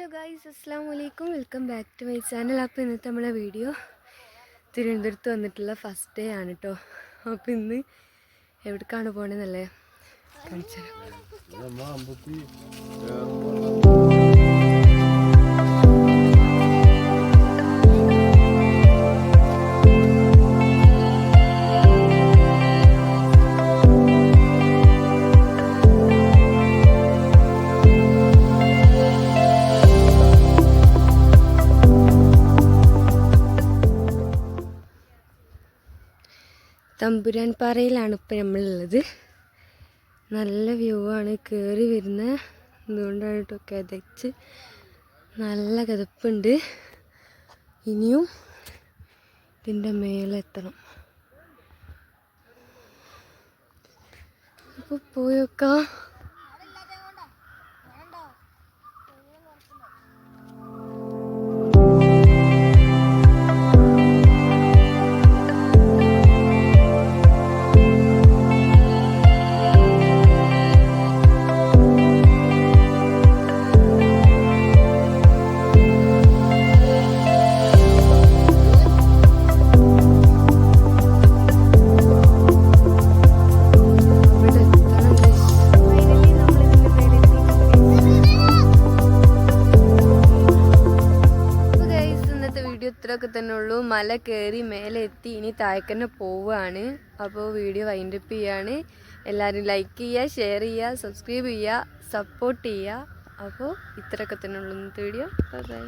Hello guys, അസ്സലാമു അലൈക്കും. Welcome back to my channel. അപ്പോൾ ഇന്നത്തെ നമ്മളെ വീഡിയോ തിരുവനന്തപുരത്ത് വന്നിട്ടുള്ള ഫസ്റ്റ് ഡേ ആണ് കേട്ടോ. അപ്പോൾ ഇന്ന് എവിടേക്കാണ് പോകണമെന്നല്ലേ കാണിച്ചു തരാം. തമ്പുരാൻ പാറയിലാണ് ഇപ്പോൾ നമ്മളുള്ളത്. നല്ല വ്യൂ ആണ്, കയറി വരുന്ന എന്തുകൊണ്ടാണ് കേട്ടോ കിതച്ച് നല്ല കിതപ്പുണ്ട്. ഇനിയും ഇതിൻ്റെ മേലെത്തണം. അപ്പോൾ പോയേക്കാം. ഇത്രയൊക്കെ തന്നെ ഉള്ളൂ. മല കയറി മേലെ എത്തി, ഇനി താഴേക്കന്നെ പോവുകയാണ്. അപ്പോൾ വീഡിയോ വൈൻഡപ്പ് ചെയ്യാണ്. എല്ലാവരും ലൈക്ക് ചെയ്യുക, ഷെയർ ചെയ്യുക, സബ്സ്ക്രൈബ് ചെയ്യുക, സപ്പോർട്ട് ചെയ്യുക. അപ്പോൾ ഇത്രയൊക്കെ തന്നെ ഉള്ളൂ ഇന്നത്തെ വീഡിയോ. Bye bye.